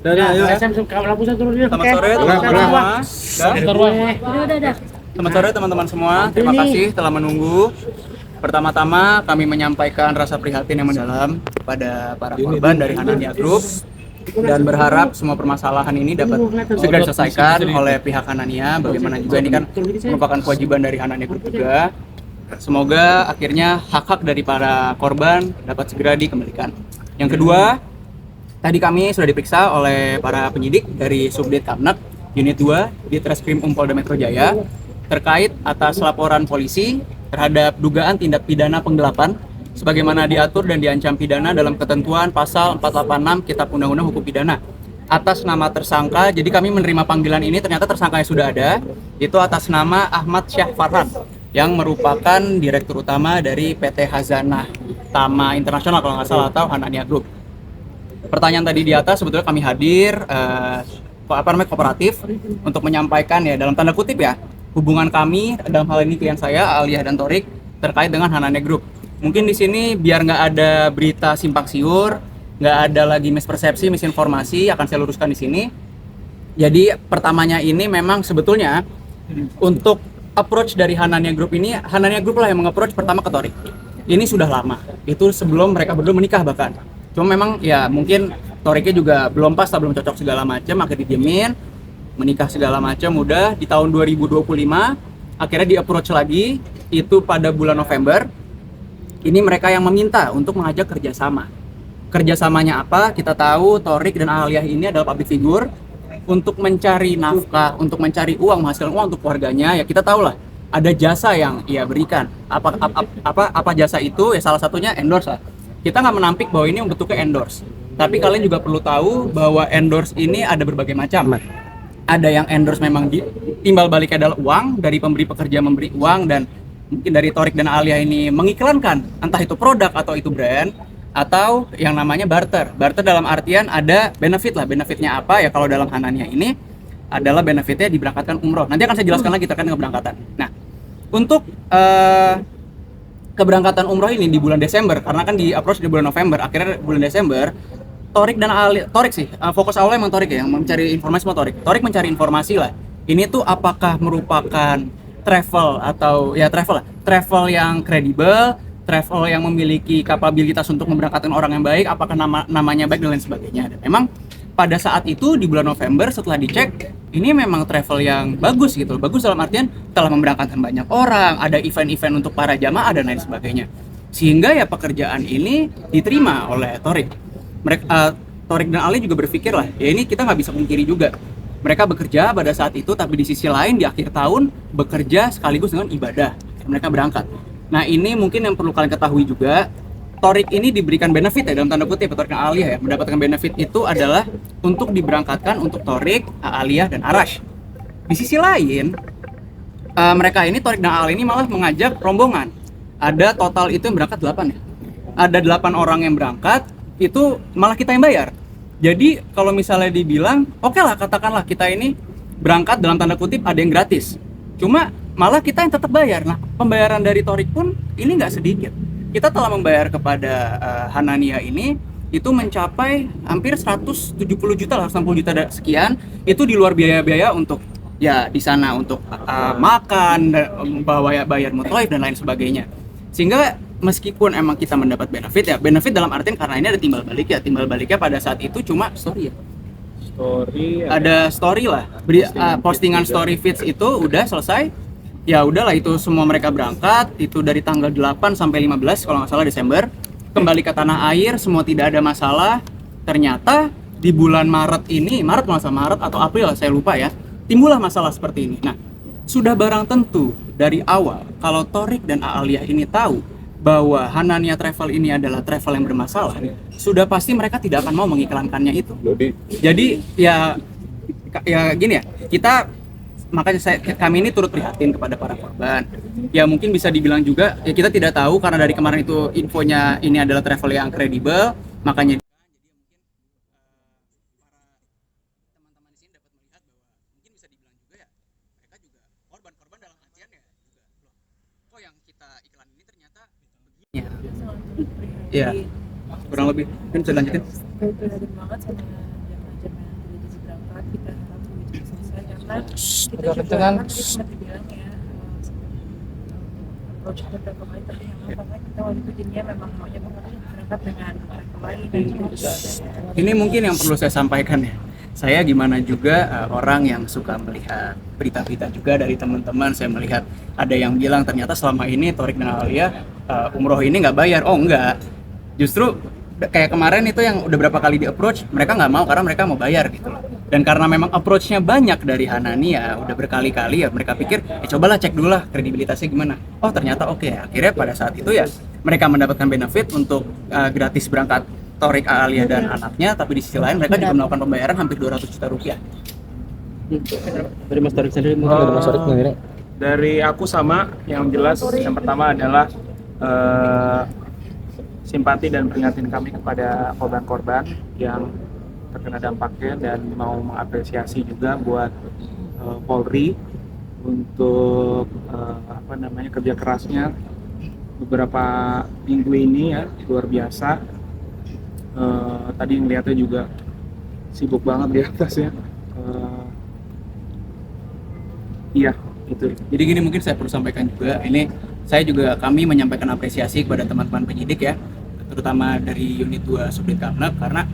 Selamat sore teman-teman semua. Terima kasih telah menunggu. Pertama-tama kami menyampaikan rasa prihatin yang mendalam kepada para korban dari Hanania Group dan berharap semua permasalahan ini dapat segera diselesaikan oleh pihak Hanania. Bagaimana juga ini kan merupakan kewajiban dari Hanania Group juga. Semoga akhirnya hak-hak dari para korban dapat segera dikembalikan. Yang kedua, tadi kami sudah diperiksa oleh para penyidik dari Subdit Kamnek Unit 2 di Treskrim Polda Metro Jaya terkait atas laporan polisi terhadap dugaan tindak pidana penggelapan sebagaimana diatur dan diancam pidana dalam ketentuan pasal 486 Kitab Undang-Undang Hukum Pidana atas nama tersangka. Jadi kami menerima panggilan ini, ternyata tersangkanya sudah ada, itu atas nama Ahmad Syah Farhan yang merupakan direktur utama dari PT Hazanah Tama Internasional kalau nggak salah, atau Hanania Group. Pertanyaan tadi di atas sebetulnya kami hadir kooperatif untuk menyampaikan ya dalam tanda kutip ya hubungan kami dalam hal ini klien saya Aliyah dan Torik terkait dengan Hanania Group. Mungkin di sini biar nggak ada berita simpang siur, nggak ada lagi mispersepsi, misinformasi, akan saya luruskan di sini. Jadi pertamanya ini memang sebetulnya untuk approach dari Hanania Group ini, Hanania Group lah yang meng-approach pertama ke Torik. Ini sudah lama, itu sebelum mereka berdua menikah bahkan. Cuma memang ya mungkin Toriknya juga belum pas, belum cocok segala macam, akhirnya didiemin, menikah segala macam. Udah di tahun 2025 akhirnya di-approach lagi, itu pada bulan November. Ini mereka yang meminta untuk mengajak kerjasama. Kerjasamanya apa? Kita tahu Torik dan Aliyah ini adalah public figure. Untuk mencari nafkah, untuk mencari uang, menghasilkan uang untuk keluarganya, ya kita tahu lah ada jasa yang ia berikan. Apa jasa itu? Ya salah satunya endorse lah. Kita nggak menampik bahwa ini bentuknya endorse. Tapi kalian juga perlu tahu bahwa endorse ini ada berbagai macam. Ada yang endorse memang timbal baliknya adalah uang, dari pemberi pekerja memberi uang, dan mungkin dari Torik dan Aliyah ini mengiklankan entah itu produk atau itu brand, atau yang namanya barter. Barter dalam artian ada benefit lah. Benefitnya apa ya? Kalau dalam Hanania ini adalah benefitnya diberangkatkan umroh. Nanti akan saya jelaskan lagi terkait dengan keberangkatan. Nah, untuk keberangkatan umroh ini di bulan Desember, karena kan di approach di bulan November, akhirnya bulan Desember Torik dan Torik sih, fokus awalnya emang Torik ya, yang mencari informasi sama Torik mencari informasi lah, ini tuh apakah merupakan travel atau ya travel yang kredibel, travel yang memiliki kapabilitas untuk memberangkatkan orang yang baik, apakah namanya baik dan lain sebagainya. Dan memang pada saat itu di bulan November setelah dicek, ini memang travel yang bagus gitu. Bagus dalam artian telah memberangkatkan banyak orang, ada event-event untuk para jamaah dan lain sebagainya. Sehingga ya pekerjaan ini diterima oleh Torik. Torik dan Ali juga berpikir lah, ya ini kita nggak bisa pungkiri juga. Mereka bekerja pada saat itu, tapi di sisi lain di akhir tahun bekerja sekaligus dengan ibadah. Mereka berangkat. Nah ini mungkin yang perlu kalian ketahui juga, Torik ini diberikan benefit ya dalam tanda kutip, Torik dan Aliyah ya, mendapatkan benefit itu adalah untuk diberangkatkan untuk Torik, Aliyah, dan Arash. Di sisi lain, mereka ini, Torik dan Aliyah ini malah mengajak rombongan. Ada total itu yang berangkat 8 ya. Ada 8 orang yang berangkat, itu malah kita yang bayar. Jadi kalau misalnya dibilang, oke lah katakanlah kita ini berangkat dalam tanda kutip ada yang gratis. Cuma malah kita yang tetap bayar. Nah, pembayaran dari Torik pun ini nggak sedikit. Kita telah membayar kepada Hanania ini itu mencapai hampir 170 juta lah, 160 juta sekian. Itu di luar biaya-biaya untuk ya di sana untuk makan, bayar mutlaif dan lain sebagainya. Sehingga meskipun emang kita mendapat benefit ya, benefit dalam artian karena ini ada timbal balik ya. Timbal baliknya pada saat itu cuma story ya. Ada story lah, postingan story feeds itu udah selesai. Ya udahlah itu semua mereka berangkat, itu dari tanggal 8 sampai 15 kalau nggak salah Desember, kembali ke tanah air, semua tidak ada masalah. Ternyata di bulan Maret atau April saya lupa ya, timbullah masalah seperti ini. Nah, sudah barang tentu dari awal kalau Torik dan Aliyah ini tahu bahwa Hanania Travel ini adalah travel yang bermasalah, sudah pasti mereka tidak akan mau mengiklankannya itu. Jadi ya gini ya, makanya kami ini turut prihatin kepada para korban. Ya mungkin bisa dibilang juga ya kita tidak tahu karena dari kemarin itu infonya ini adalah travel yang kredibel, makanya teman-teman di sini dapat melihat bahwa mungkin bisa dibilang juga ya mereka juga korban dalam artian ya juga loh, kok yang kita iklan ini ternyata begini ya kurang lebih. Kan bisa lanjutin. Prihatin banget sama jamaah-jamaah karena kita agak juga kencengan. kan tadi sempat dibilang ya approach beberapa kali tapi yang apa kita waktu itu jadinya memang maunya berangkat dengan travel lain dan juga Ini mungkin yang perlu saya sampaikan ya. Saya gimana juga orang yang suka melihat berita-berita juga dari teman-teman. Saya melihat ada yang bilang ternyata selama ini Torik dan Alia umroh ini nggak bayar. Oh enggak, justru kayak kemarin itu yang udah berapa kali di approach, mereka nggak mau karena mereka mau bayar gitu loh. Dan karena memang approach-nya banyak dari Hanania, udah berkali-kali ya mereka pikir, cobalah cek dulu lah kredibilitasnya gimana. Oh ternyata oke. Akhirnya pada saat itu ya mereka mendapatkan benefit untuk gratis berangkat Torik, Alia dan anaknya, tapi di sisi lain mereka juga melakukan pembayaran hampir 200 juta rupiah. Dari Mas Torik sendiri mungkin dari Mas Torik sendiri. Dari aku sama, yang jelas yang pertama adalah simpati dan prihatin kami kepada korban-korban yang terkena dampaknya dan mau mengapresiasi juga buat Polri untuk kerja kerasnya beberapa minggu ini ya, luar biasa. Tadi ngeliatnya juga sibuk banget di atas ya. Iya itu. Jadi gini, mungkin saya perlu sampaikan juga, ini saya juga kami menyampaikan apresiasi kepada teman-teman penyidik ya, terutama dari unit 2 Subdit Kamnap, karena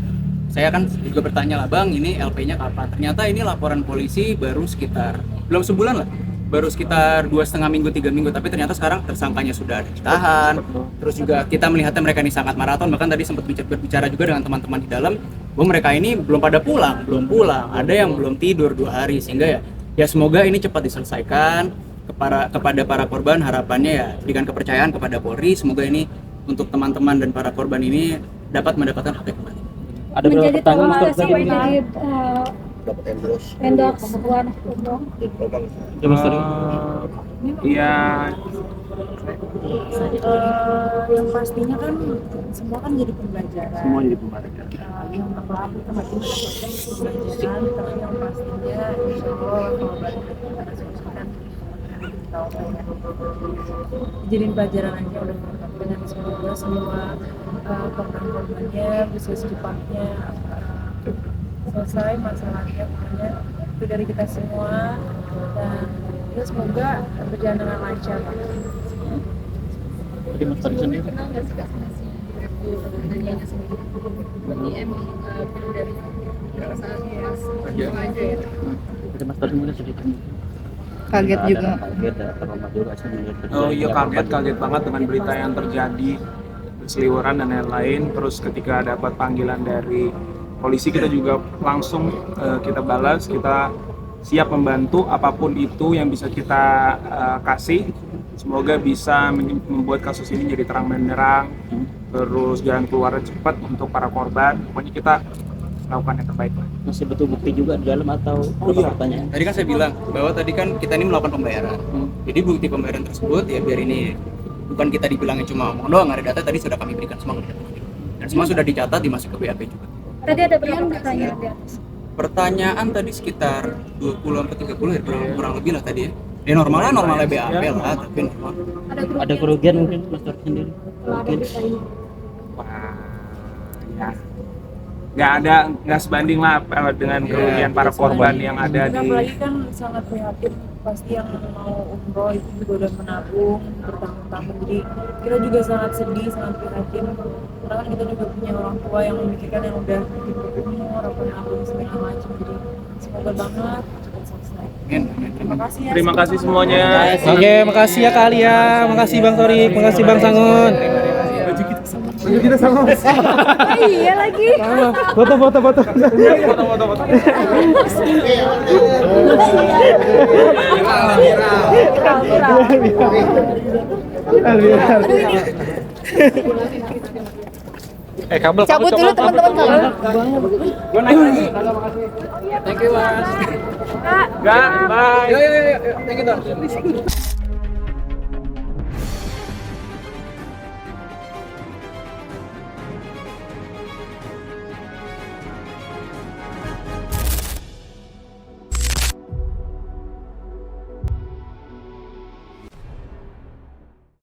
saya kan juga bertanya lah, Bang ini LP-nya kapan? Ternyata ini laporan polisi baru sekitar belum sebulan lah, baru sekitar 2,5 minggu 3 minggu, tapi ternyata sekarang tersangkanya sudah ditahan. Terus juga kita melihatnya mereka ini sangat maraton, bahkan tadi sempat berbicara juga dengan teman-teman di dalam bahwa mereka ini belum pada belum pulang, ada yang belum tidur 2 hari, sehingga ya semoga ini cepat diselesaikan. Kepada para korban harapannya ya berikan kepercayaan kepada Polri, semoga ini untuk teman-teman dan para korban ini dapat mendapatkan haknya kembali. Ada beberapa pertanyaan Mas Torik sih tadi. menjadi endorse buat umroh. Ya Mas Torik. Iya, yang pastinya kan semua kan jadi pembelajaran. semua jadi pembelajaran. Yang apa kita masih pembelajaran, tapi yang pastinya insya Allah kalau balik kita solusikan kita jadiin pelajaran aja udah dengan semoga semua korban-korbannya bisa secepatnya selesai masalahnya, pokoknya itu dari kita semua dan ya semoga berjalan dengan lancar. Jadi Mas Torik sendiri. Kenal nggak sih Kak sama si Nanyanya sendiri? Berarti emang perlu dari saat aja ya? Dari Mas Torik mungkin sedikit. Kaget juga. Kaget dan trauma juga sih melihat. Oh iya, kaget banget dengan berita yang terjadi berseliweran dan lain-lain. Terus ketika dapat panggilan dari polisi kita juga langsung kita balas, kita siap membantu apapun itu yang bisa kita kasih. Semoga bisa membuat kasus ini jadi terang benderang, terus jalan keluarnya cepat untuk para korban. Pokoknya kita lakukan yang terbaik. Masih butuh bukti juga di dalam atau iya. pertanyaan? Tadi kan saya bilang bahwa tadi kan kita ini melakukan pembayaran. Jadi bukti pembayaran tersebut ya biar ini bukan kita dibilangnya cuma omong doang, ada data tadi sudah kami berikan semua. Dan semua sudah dicatat, dimasuk ke BAP juga. Tadi ada berapa pertanyaan di atas? Pertanyaan tadi sekitar 20-30 ya, kurang lebih lah tadi ya. Ya normalnya BAP lah, tapi normal. Ada kerugian mungkin Mas Torik sendiri? Mungkin. Wah, ya. Nggak sebanding lah dengan kerugian para korban yang ada Dan di. apalagi kan sangat prihatin, pasti yang mau umroh itu juga udah menabung bertahun-tahun, jadi kita juga sangat sedih, sangat prihatin karena kan kita juga punya orang tua yang memikirkan yang udah di umur apa nabung segala macam, jadi semoga banget cepat selesai. Terima kasih ya. Terima kasih semuanya. Oke, makasih ya Kak Alia, makasih Bang Torik, makasih Bang Sangun. Baju kita sama. Iya lagi. Foto. Foto. Kabel. Cabut dulu teman-teman kabel. Gua naik lagi. Thank you, Mas. Enggak, bye. Yo. Thank you, Tor.